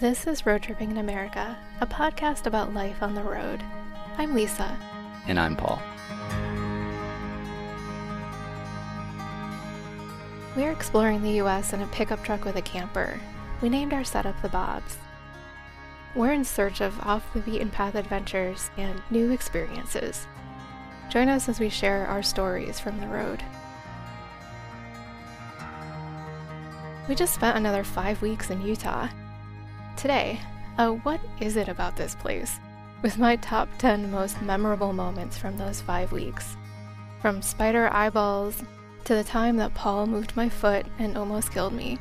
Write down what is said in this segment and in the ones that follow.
This is Road Tripping in America, a podcast about life on the road. I'm Lisa. And I'm Paul. We're exploring the U.S. in a pickup truck with a camper. We named our setup the Bobs. We're in search of off-the-beaten-path adventures and new experiences. Join us as we share our stories from the road. We just spent another 5 weeks in Utah. Today, what is it about this place? With my top 10 most memorable moments from those 5 weeks. From spider eyeballs to the time that Paul moved my foot and almost killed me.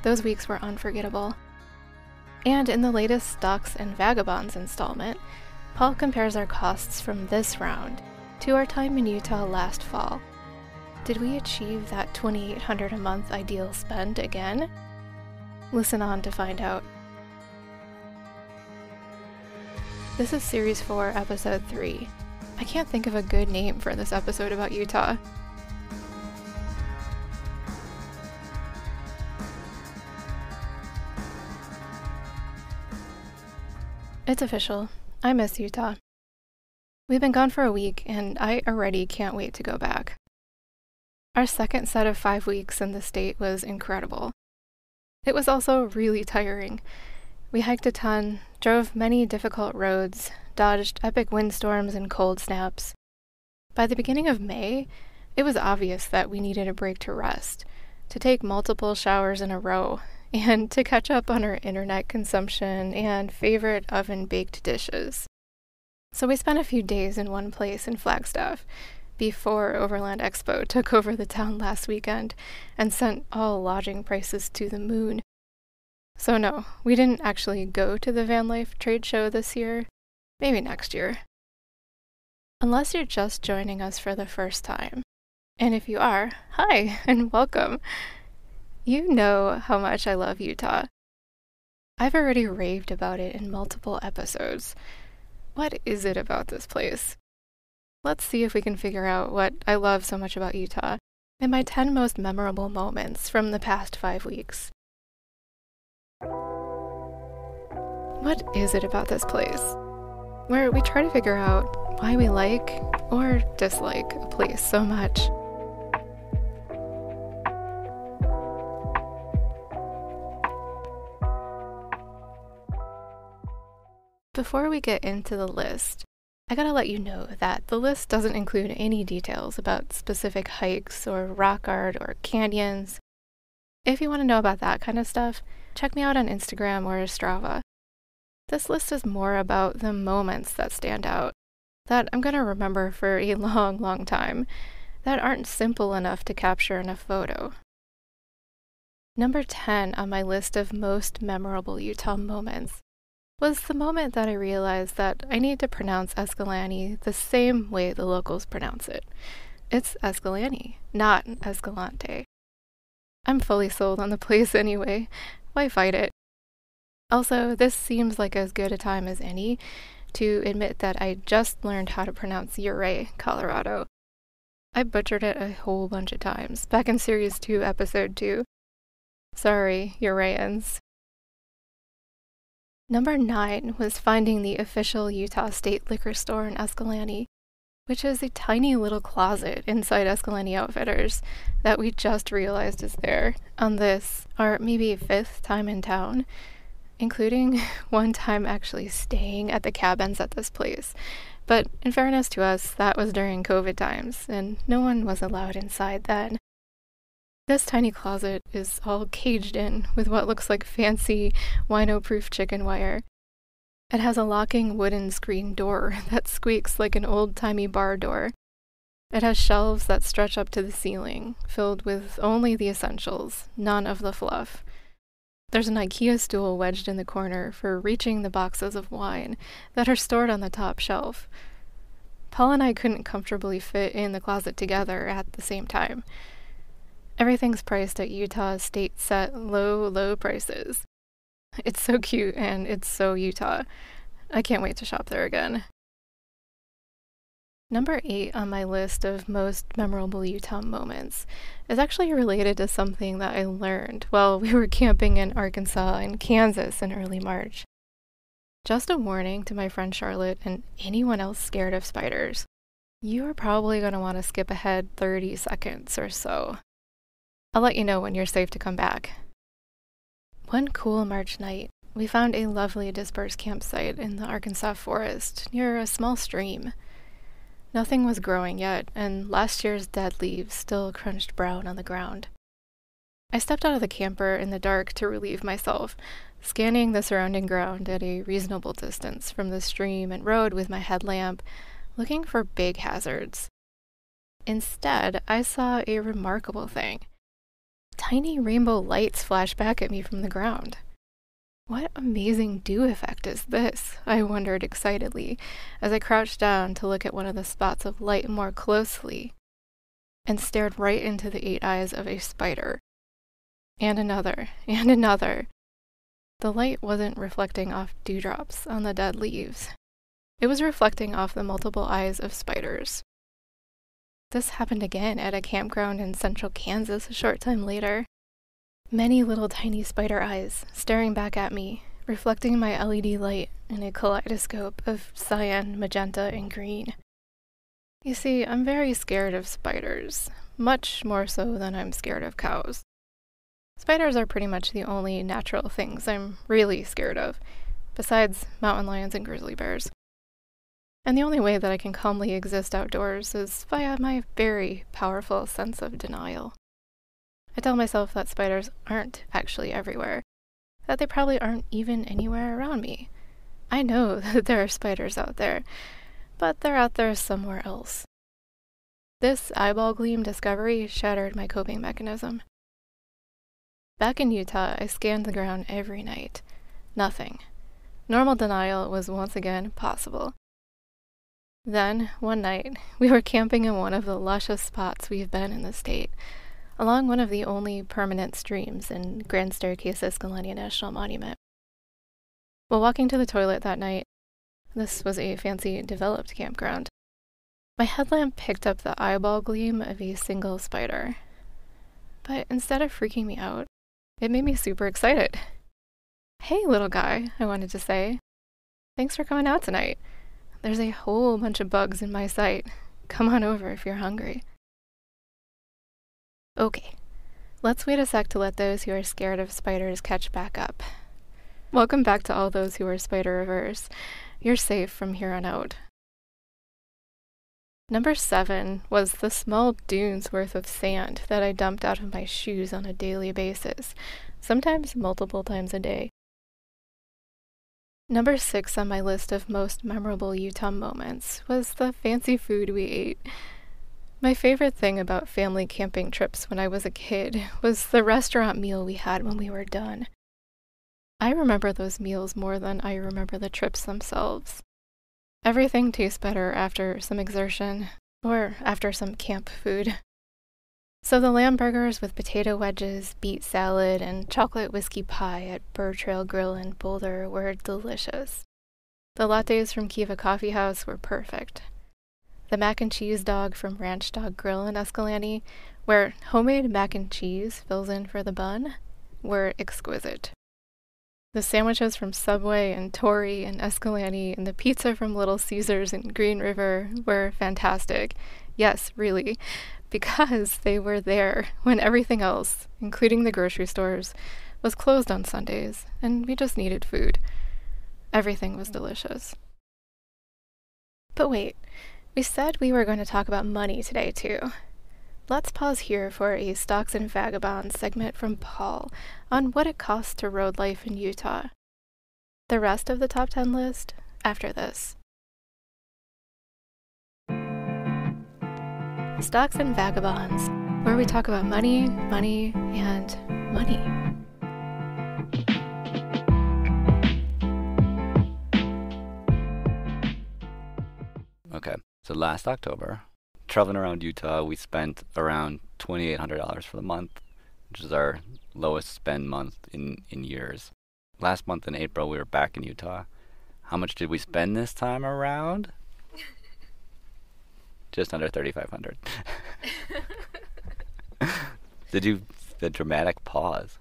Those weeks were unforgettable. And in the latest Stocks and Vagabonds installment, Paul compares our costs from this round to our time in Utah last fall. Did we achieve that $2,800 a month ideal spend again? Listen on to find out. This is Series 4, Episode 3. I can't think of a good name for this episode about Utah. It's official. I miss Utah. We've been gone for a week, and I already can't wait to go back. Our second set of 5 weeks in the state was incredible. It was also really tiring. We hiked a ton, drove many difficult roads, dodged epic windstorms and cold snaps. By the beginning of May, it was obvious that we needed a break to rest, to take multiple showers in a row, and to catch up on our internet consumption and favorite oven-baked dishes. So we spent a few days in one place in Flagstaff, before Overland Expo took over the town last weekend and sent all lodging prices to the moon. So no, we didn't actually go to the van life trade show this year. Maybe next year. Unless you're just joining us for the first time. And if you are, hi and welcome. You know how much I love Utah. I've already raved about it in multiple episodes. What is it about this place? Let's see if we can figure out what I love so much about Utah and my 10 most memorable moments from the past 5 weeks. What is it about this place? Where we try to figure out why we like or dislike a place so much. Before we get into the list, I gotta let you know that the list doesn't include any details about specific hikes or rock art or canyons. If you want to know about that kind of stuff, check me out on Instagram or Strava. This list is more about the moments that stand out, that I'm gonna remember for a long, long time, that aren't simple enough to capture in a photo. Number 10 on my list of most memorable Utah moments was the moment that I realized that I need to pronounce Escalante the same way the locals pronounce it. It's Escalante, not Escalante. I'm fully sold on the place anyway. Why fight it? Also, this seems like as good a time as any to admit that I just learned how to pronounce Ouray, Colorado. I butchered it a whole bunch of times, back in Series 2, Episode 2. Sorry, Ourayans. Number 9 was finding the official Utah State liquor store in Escalante, which is a tiny little closet inside Escalante Outfitters that we just realized is there on this, our maybe 5th time in town, including one time actually staying at the cabins at this place. But in fairness to us, that was during COVID times, and no one was allowed inside then. This tiny closet is all caged in with what looks like fancy, wino-proof chicken wire. It has a locking wooden screen door that squeaks like an old-timey bar door. It has shelves that stretch up to the ceiling, filled with only the essentials, none of the fluff. There's an IKEA stool wedged in the corner for reaching the boxes of wine that are stored on the top shelf. Paul and I couldn't comfortably fit in the closet together at the same time. Everything's priced at Utah state set low, low prices. It's so cute and it's so Utah. I can't wait to shop there again. Number 8 on my list of most memorable Utah moments is actually related to something that I learned while we were camping in Arkansas and Kansas in early March. Just a warning to my friend Charlotte and anyone else scared of spiders. You are probably going to want to skip ahead 30 seconds or so. I'll let you know when you're safe to come back. One cool March night, we found a lovely dispersed campsite in the Arkansas forest near a small stream. Nothing was growing yet, and last year's dead leaves still crunched brown on the ground. I stepped out of the camper in the dark to relieve myself, scanning the surrounding ground at a reasonable distance from the stream and road with my headlamp, looking for big hazards. Instead, I saw a remarkable thing. Tiny rainbow lights flashed back at me from the ground. What amazing dew effect is this? I wondered excitedly as I crouched down to look at one of the spots of light more closely and stared right into the 8 eyes of a spider. And another, and another. The light wasn't reflecting off dewdrops on the dead leaves. It was reflecting off the multiple eyes of spiders. This happened again at a campground in central Kansas a short time later. Many little tiny spider eyes staring back at me, reflecting my LED light in a kaleidoscope of cyan, magenta, and green. You see, I'm very scared of spiders, much more so than I'm scared of cows. Spiders are pretty much the only natural things I'm really scared of, besides mountain lions and grizzly bears. And the only way that I can calmly exist outdoors is via my very powerful sense of denial. I tell myself that spiders aren't actually everywhere, that they probably aren't even anywhere around me. I know that there are spiders out there, but they're out there somewhere else. This eyeball gleam discovery shattered my coping mechanism. Back in Utah, I scanned the ground every night. Nothing. Normal denial was once again possible. Then, one night, we were camping in one of the luscious spots we've been in the state, along one of the only permanent streams in Grand Staircase Escalante National Monument. While walking to the toilet that night, this was a fancy developed campground, my headlamp picked up the eyeball gleam of a single spider. But instead of freaking me out, it made me super excited. "Hey, little guy," I wanted to say. "Thanks for coming out tonight. There's a whole bunch of bugs in my sight. Come on over if you're hungry." Okay, let's wait a sec to let those who are scared of spiders catch back up. Welcome back to all those who are spider-averse. You're safe from here on out. Number 7 was the small dunes worth of sand that I dumped out of my shoes on a daily basis, sometimes multiple times a day. Number 6 on my list of most memorable Utah moments was the fancy food we ate. My favorite thing about family camping trips when I was a kid was the restaurant meal we had when we were done. I remember those meals more than I remember the trips themselves. Everything tastes better after some exertion, or after some camp food. So the lamb burgers with potato wedges, beet salad, and chocolate whiskey pie at Burr Trail Grill in Boulder were delicious. The lattes from Kiva Coffee House were perfect. The mac and cheese dog from Ranch Dog Grill in Escalante, where homemade mac and cheese fills in for the bun, were exquisite. The sandwiches from Subway and Torrey in Escalante and the pizza from Little Caesars in Green River were fantastic. Yes, really, because they were there when everything else, including the grocery stores, was closed on Sundays, and we just needed food. Everything was delicious. But wait, we said we were going to talk about money today, too. Let's pause here for a Stocks and Vagabonds segment from Paul on what it costs to road life in Utah. The rest of the top 10 list after this. Stocks and Vagabonds, where we talk about money, and money. Okay, so last October, traveling around Utah, we spent around $2,800 for the month, which is our lowest spend month in years. Last month in April, we were back in Utah. How much did we spend this time around? just under 3,500. The dramatic pause.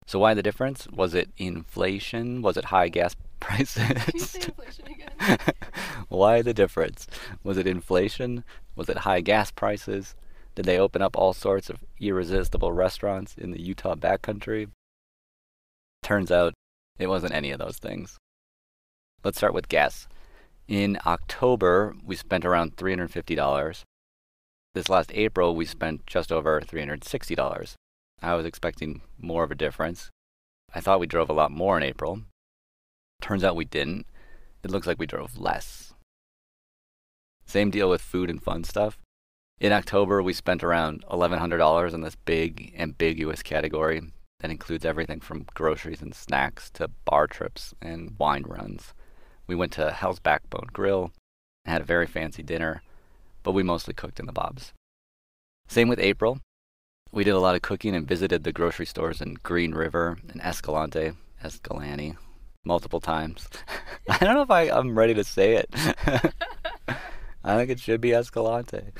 So why the difference? Was it inflation? Was it high gas prices? Can you say inflation again? Why the difference? Was it inflation? Was it high gas prices? Did they open up all sorts of irresistible restaurants in the Utah backcountry? Turns out it wasn't any of those things. Let's start with gas. In October, we spent around $350. This last April, we spent just over $360. I was expecting more of a difference. I thought we drove a lot more in April. Turns out we didn't. It looks like we drove less. Same deal with food and fun stuff. In October, we spent around $1,100 in this big, ambiguous category that includes everything from groceries and snacks to bar trips and wine runs. We went to Hell's Backbone Grill and had a very fancy dinner, but we mostly cooked in the Bob's. Same with April. We did a lot of cooking and visited the grocery stores in Green River and Escalante, multiple times. I don't know if I'm ready to say it. I think it should be Escalante.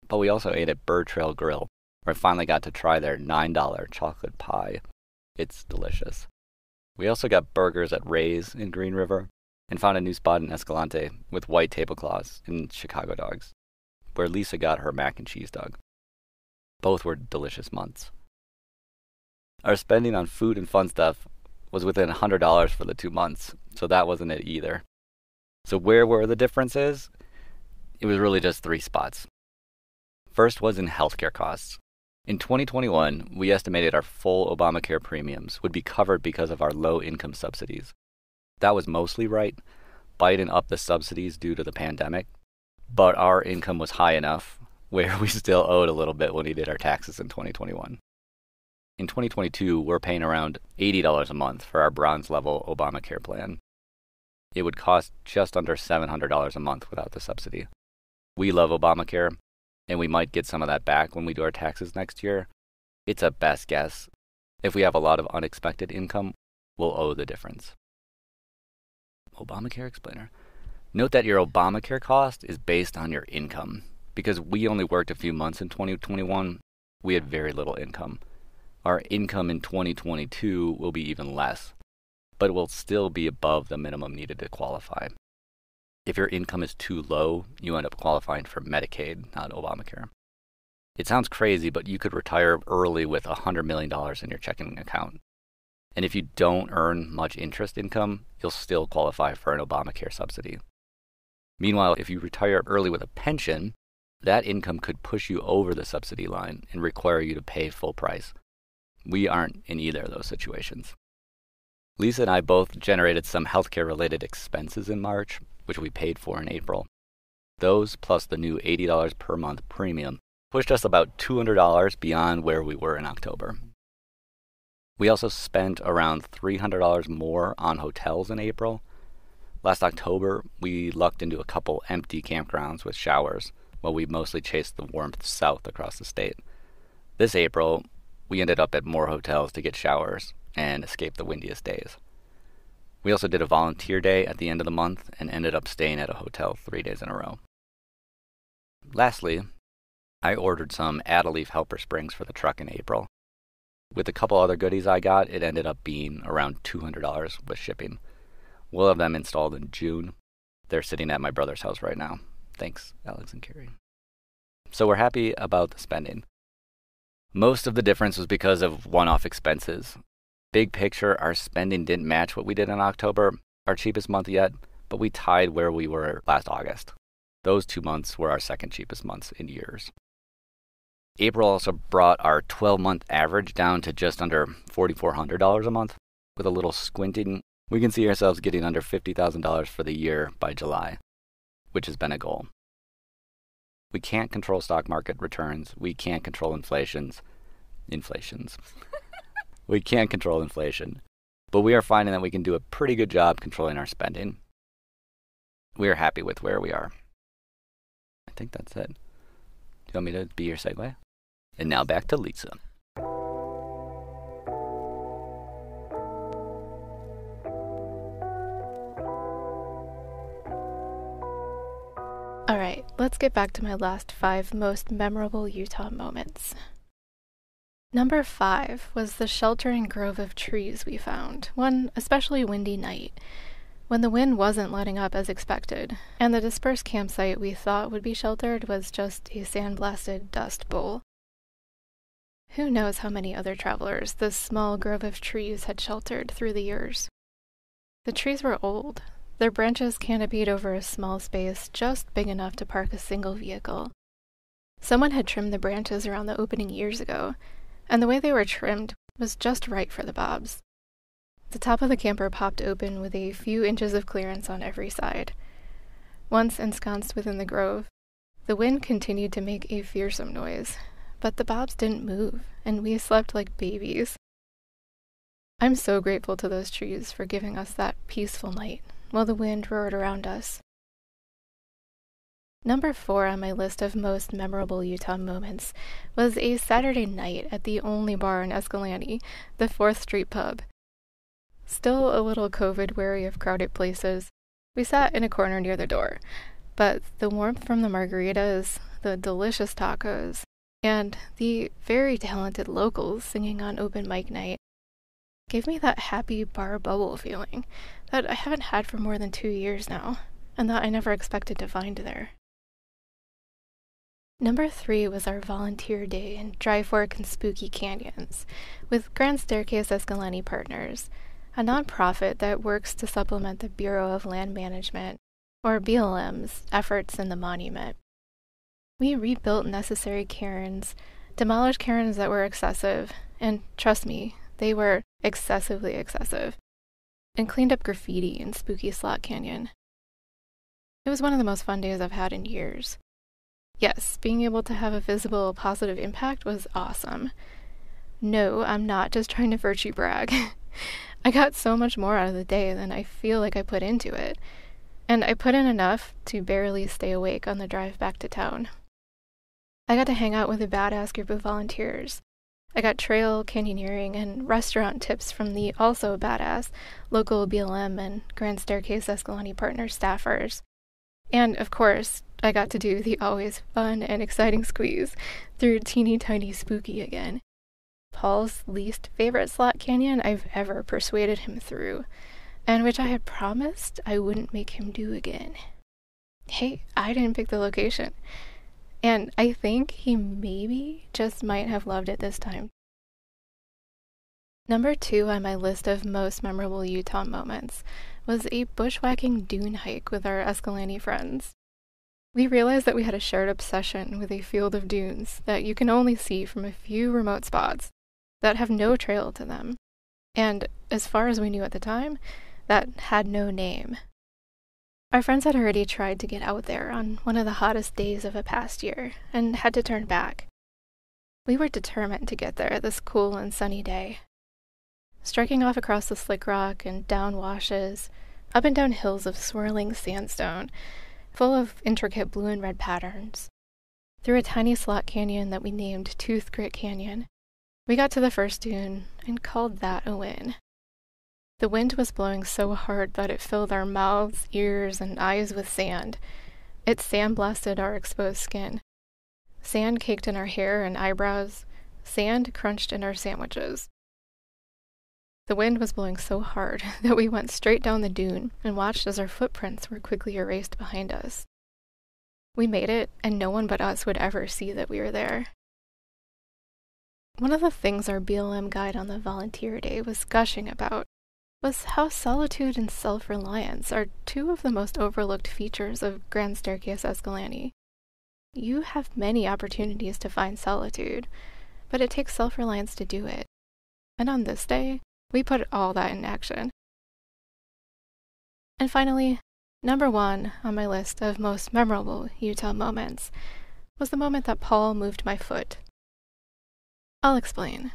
But we also ate at Bird Trail Grill, where I finally got to try their $9 chocolate pie. It's delicious. We also got burgers at Ray's in Green River and found a new spot in Escalante with white tablecloths and Chicago dogs, where Lisa got her mac and cheese dog. Both were delicious months. Our spending on food and fun stuff was within $100 for the 2 months, so that wasn't it either. So where were the differences? It was really just 3 spots. First was in healthcare costs. In 2021, we estimated our full Obamacare premiums would be covered because of our low-income subsidies. That was mostly right. Biden upped the subsidies due to the pandemic, but our income was high enough where we still owed a little bit when he did our taxes in 2021. In 2022, we're paying around $80 a month for our bronze level Obamacare plan. It would cost just under $700 a month without the subsidy. We love Obamacare, and we might get some of that back when we do our taxes next year. It's a best guess. If we have a lot of unexpected income, we'll owe the difference. Obamacare explainer. Note that your Obamacare cost is based on your income. Because we only worked a few months in 2021, we had very little income. Our income in 2022 will be even less, but it will still be above the minimum needed to qualify. If your income is too low, you end up qualifying for Medicaid, not Obamacare. It sounds crazy, but you could retire early with $100 million in your checking account. And if you don't earn much interest income, you'll still qualify for an Obamacare subsidy. Meanwhile, if you retire early with a pension, that income could push you over the subsidy line and require you to pay full price. We aren't in either of those situations. Lisa and I both generated some healthcare-related expenses in March, which we paid for in April. Those, plus the new $80 per month premium, pushed us about $200 beyond where we were in October. We also spent around $300 more on hotels in April. Last October, we lucked into a couple empty campgrounds with showers, while we mostly chased the warmth south across the state. This April, we ended up at more hotels to get showers and escape the windiest days. We also did a volunteer day at the end of the month and ended up staying at a hotel 3 days in a row. Lastly, I ordered some Adaleaf Helper Springs for the truck in April. With a couple other goodies I got, it ended up being around $200 with shipping. We'll have them installed in June. They're sitting at my brother's house right now. Thanks, Alex and Carrie. So we're happy about the spending. Most of the difference was because of one-off expenses. Big picture, our spending didn't match what we did in October, our cheapest month yet, but we tied where we were last August. Those 2 months were our second cheapest months in years. April also brought our 12-month average down to just under $4,400 a month. With a little squinting, we can see ourselves getting under $50,000 for the year by July, which has been a goal. We can't control stock market returns. We can't control inflations. We can't control inflation. But we are finding that we can do a pretty good job controlling our spending. We are happy with where we are. I think that's it. Do you want me to be your segue? And now back to Lisa. Alright, let's get back to my last 5 most memorable Utah moments. Number 5 was the sheltering grove of trees we found, one especially windy night, when the wind wasn't letting up as expected, and the dispersed campsite we thought would be sheltered was just a sandblasted dust bowl. Who knows how many other travelers this small grove of trees had sheltered through the years. The trees were old. Their branches canopied over a small space just big enough to park a single vehicle. Someone had trimmed the branches around the opening years ago, and the way they were trimmed was just right for the bobs. The top of the camper popped open with a few inches of clearance on every side. Once ensconced within the grove, the wind continued to make a fearsome noise, but the bobs didn't move, and we slept like babies. I'm so grateful to those trees for giving us that peaceful night while the wind roared around us. Number 4 on my list of most memorable Utah moments was a Saturday night at the only bar in Escalante, the 4th Street Pub. Still a little COVID-wary of crowded places, we sat in a corner near the door, but the warmth from the margaritas, the delicious tacos, and the very talented locals singing on open mic night gave me that happy bar bubble feeling that I haven't had for more than 2 years now, and that I never expected to find there. Number 3 was our volunteer day in Dry Fork and Spooky Canyons with Grand Staircase Escalante Partners, a nonprofit that works to supplement the Bureau of Land Management, or BLM's, efforts in the monument. We rebuilt necessary cairns, demolished cairns that were excessive, and trust me, they were excessively excessive, and cleaned up graffiti in Spooky Slot Canyon. It was one of the most fun days I've had in years. Yes, being able to have a visible positive impact was awesome. No, I'm not just trying to virtue brag. I got so much more out of the day than I feel like I put into it, and I put in enough to barely stay awake on the drive back to town. I got to hang out with a badass group of volunteers. I got trail, canyoneering, and restaurant tips from the also badass local BLM and Grand Staircase Escalante Partners staffers. And, of course, I got to do the always fun and exciting squeeze through teeny tiny Spooky again. Paul's least favorite slot canyon I've ever persuaded him through, and which I had promised I wouldn't make him do again. Hey, I didn't pick the location, and I think he maybe just might have loved it this time. Number 2 on my list of most memorable Utah moments was a bushwhacking dune hike with our Escalante friends. We realized that we had a shared obsession with a field of dunes that you can only see from a few remote spots that have no trail to them, and, as far as we knew at the time, that had no name. Our friends had already tried to get out there on one of the hottest days of a past year, and had to turn back. We were determined to get there this cool and sunny day. Striking off across the slick rock and down washes, up and down hills of swirling sandstone, full of intricate blue and red patterns, through a tiny slot canyon that we named Tooth Grit Canyon, we got to the first dune and called that a win. The wind was blowing so hard that it filled our mouths, ears, and eyes with sand. It sandblasted our exposed skin. Sand caked in our hair and eyebrows, sand crunched in our sandwiches. The wind was blowing so hard that we went straight down the dune and watched as our footprints were quickly erased behind us. We made it, and no one but us would ever see that we were there. One of the things our BLM guide on the volunteer day was gushing about was how solitude and self-reliance are 2 of the most overlooked features of Grand Staircase Escalante. You have many opportunities to find solitude, but it takes self-reliance to do it. And on this day, we put all that in action. And finally, number 1 on my list of most memorable Utah moments was the moment that Paul moved my foot. I'll explain.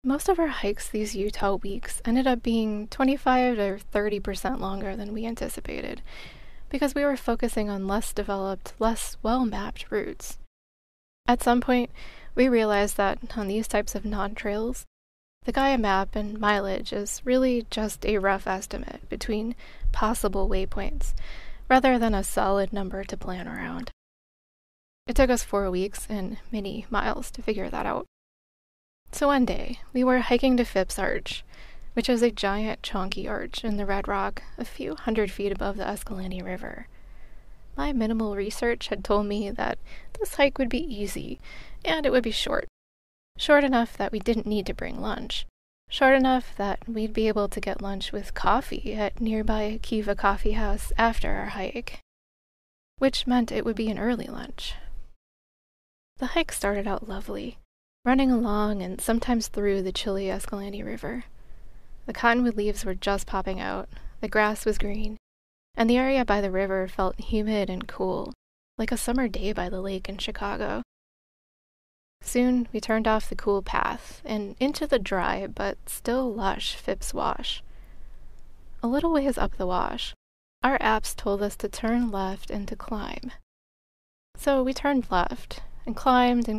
Most of our hikes these Utah weeks ended up being 25 to 30% longer than we anticipated, because we were focusing on less developed, less well-mapped routes. At some point, we realized that on these types of non-trails, the Gaia map and mileage is really just a rough estimate between possible waypoints, rather than a solid number to plan around. It took us 4 weeks and many miles to figure that out. So one day, we were hiking to Phipps Arch, which is a giant chonky arch in the Red Rock a few hundred feet above the Escalante River. My minimal research had told me that this hike would be easy, and it would be short. Short enough that we didn't need to bring lunch. Short enough that we'd be able to get lunch with coffee at nearby Kiva Coffee House after our hike. Which meant it would be an early lunch. The hike started out lovely, running along and sometimes through the chilly Escalante River. The cottonwood leaves were just popping out, the grass was green, and the area by the river felt humid and cool, like a summer day by the lake in Chicago. Soon, we turned off the cool path and into the dry but still lush Phipps Wash. A little ways up the wash, our apps told us to turn left and to climb. So we turned left and climbed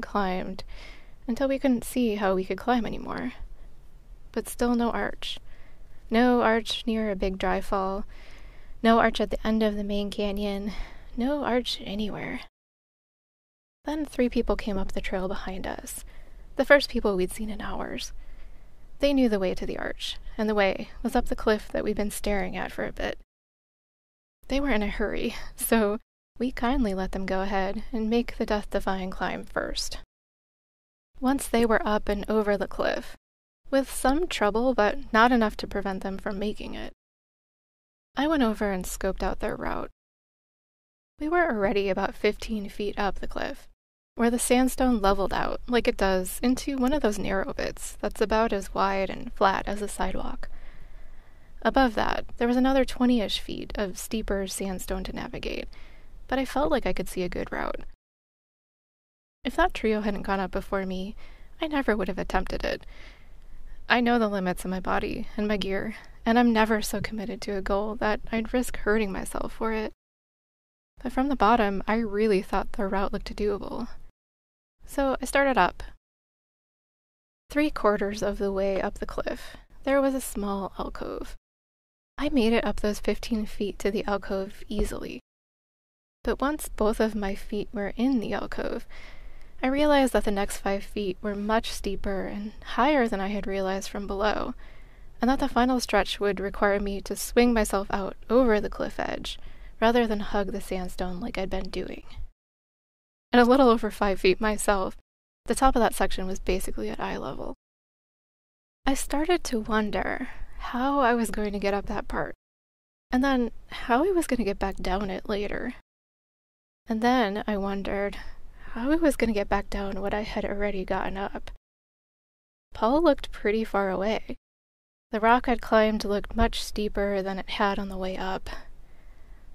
until we couldn't see how we could climb anymore. But still no arch. No arch near a big dry fall. No arch at the end of the main canyon. No arch anywhere. Then 3 people came up the trail behind us, the first people we'd seen in hours. They knew the way to the arch, and the way was up the cliff that we'd been staring at for a bit. They were in a hurry, so we kindly let them go ahead and make the death-defying climb first. Once they were up and over the cliff, with some trouble but not enough to prevent them from making it, I went over and scoped out their route. We were already about 15 feet up the cliff, where the sandstone leveled out, like it does, into one of those narrow bits that's about as wide and flat as a sidewalk. Above that, there was another 20-ish feet of steeper sandstone to navigate, but I felt like I could see a good route. If that trio hadn't gone up before me, I never would have attempted it. I know the limits of my body and my gear, and I'm never so committed to a goal that I'd risk hurting myself for it. But from the bottom, I really thought the route looked doable. So I started up. 3/4 of the way up the cliff, there was a small alcove. I made it up those 15 feet to the alcove easily. But once both of my feet were in the alcove, I realized that the next 5 feet were much steeper and higher than I had realized from below, and that the final stretch would require me to swing myself out over the cliff edge, rather than hug the sandstone like I'd been doing. At a little over 5 feet myself, the top of that section was basically at eye level. I started to wonder how I was going to get up that part, and then how I was going to get back down it later. And then I wondered how I was going to get back down what I had already gotten up. Paul looked pretty far away. The rock I'd climbed looked much steeper than it had on the way up.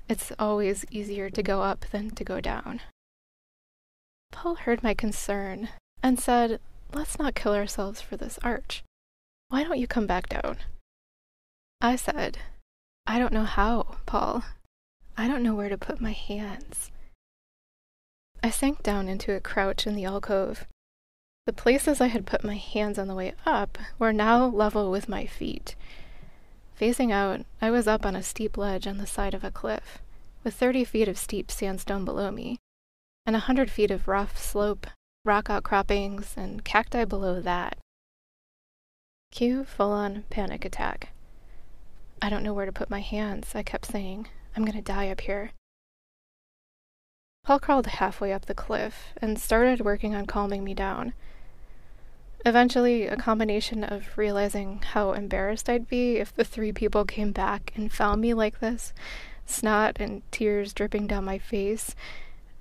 It's always easier to go up than to go down. Paul heard my concern and said, "Let's not kill ourselves for this arch. Why don't you come back down?" I said, "I don't know how, Paul. I don't know where to put my hands." I sank down into a crouch in the alcove. The places I had put my hands on the way up were now level with my feet. Facing out, I was up on a steep ledge on the side of a cliff, with 30 feet of steep sandstone below me, and 100 feet of rough slope, rock outcroppings, and cacti below that. Cue full-on panic attack. "I don't know where to put my hands," I kept saying. "I'm going to die up here." Paul crawled halfway up the cliff and started working on calming me down. Eventually, a combination of realizing how embarrassed I'd be if the 3 people came back and found me like this, snot and tears dripping down my face,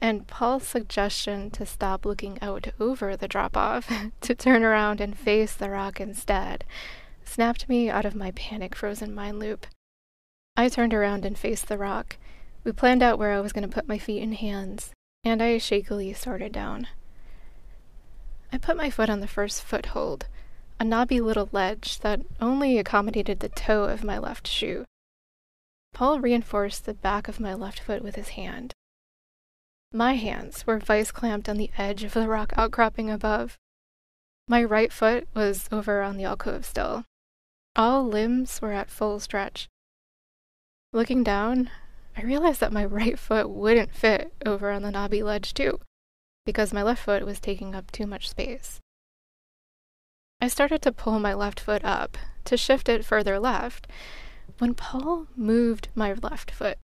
and Paul's suggestion to stop looking out over the drop-off, to turn around and face the rock instead, snapped me out of my panic-frozen mind loop. I turned around and faced the rock. We planned out where I was going to put my feet and hands, and I shakily started down. I put my foot on the first foothold, a knobby little ledge that only accommodated the toe of my left shoe. Paul reinforced the back of my left foot with his hand. My hands were vice-clamped on the edge of the rock outcropping above. My right foot was over on the alcove still. All limbs were at full stretch. Looking down, I realized that my right foot wouldn't fit over on the knobby ledge too, because my left foot was taking up too much space. I started to pull my left foot up to shift it further left when Paul moved my left foot.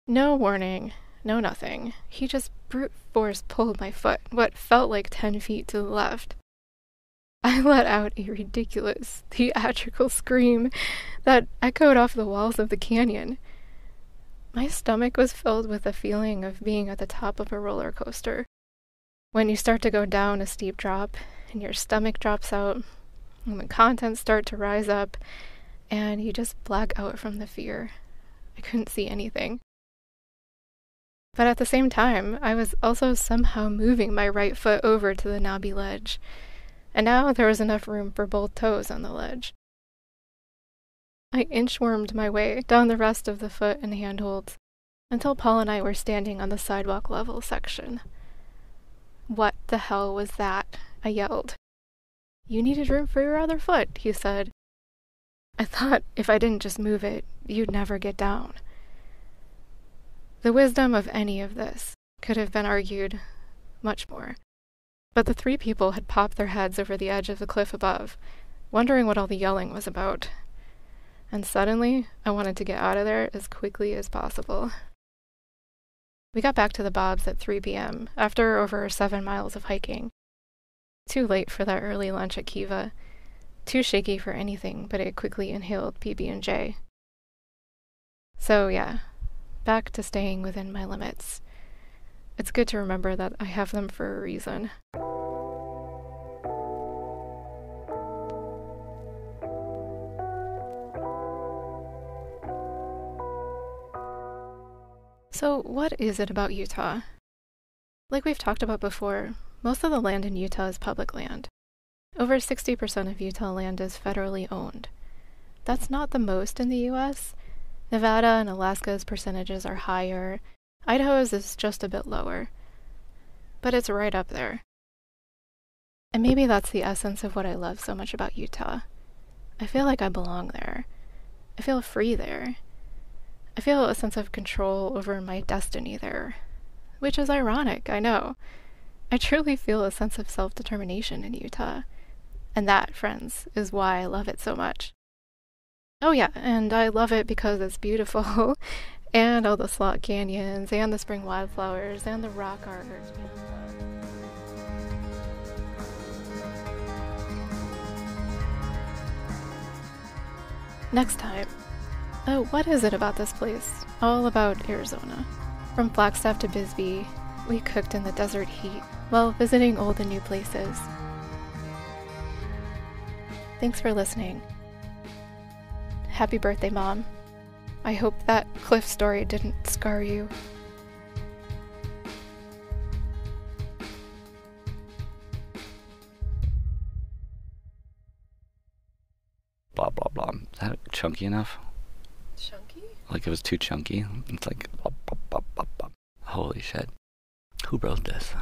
No warning, no nothing. He just brute force pulled my foot, what felt like 10 feet to the left. I let out a ridiculous, theatrical scream that echoed off the walls of the canyon. My stomach was filled with the feeling of being at the top of a roller coaster. When you start to go down a steep drop, and your stomach drops out, and the contents start to rise up, and you just black out from the fear. I couldn't see anything. But at the same time, I was also somehow moving my right foot over to the knobby ledge, and now there was enough room for both toes on the ledge. I inchwormed my way down the rest of the foot and handholds until Paul and I were standing on the sidewalk level section. "What the hell was that?" I yelled. "You needed room for your other foot," he said. "I thought if I didn't just move it, you'd never get down." The wisdom of any of this could have been argued much more, but the three people had popped their heads over the edge of the cliff above, wondering what all the yelling was about. And suddenly, I wanted to get out of there as quickly as possible. We got back to the Bobs at 3 p.m. after over 7 miles of hiking. Too late for that early lunch at Kiva. Too shaky for anything but a quickly inhaled PB&J. So yeah, back to staying within my limits. It's good to remember that I have them for a reason. So what is it about Utah? Like we've talked about before, most of the land in Utah is public land. Over 60% of Utah land is federally owned. That's not the most in the U.S. Nevada and Alaska's percentages are higher. Idaho's is just a bit lower. But it's right up there. And maybe that's the essence of what I love so much about Utah. I feel like I belong there. I feel free there. I feel a sense of control over my destiny there. Which is ironic, I know. I truly feel a sense of self-determination in Utah. And that, friends, is why I love it so much. Oh yeah, and I love it because it's beautiful, and all the slot canyons, and the spring wildflowers, and the rock art. Next time. Oh, what is it about this place? All about Arizona. From Flagstaff to Bisbee, we cooked in the desert heat while visiting old and new places. Thanks for listening. Happy birthday, Mom. I hope that cliff story didn't scar you. Blah, blah, blah. Is that chunky enough? Chunky? Like it was too chunky? It's like... Blah, blah, blah, blah, blah. Holy shit. Who wrote this?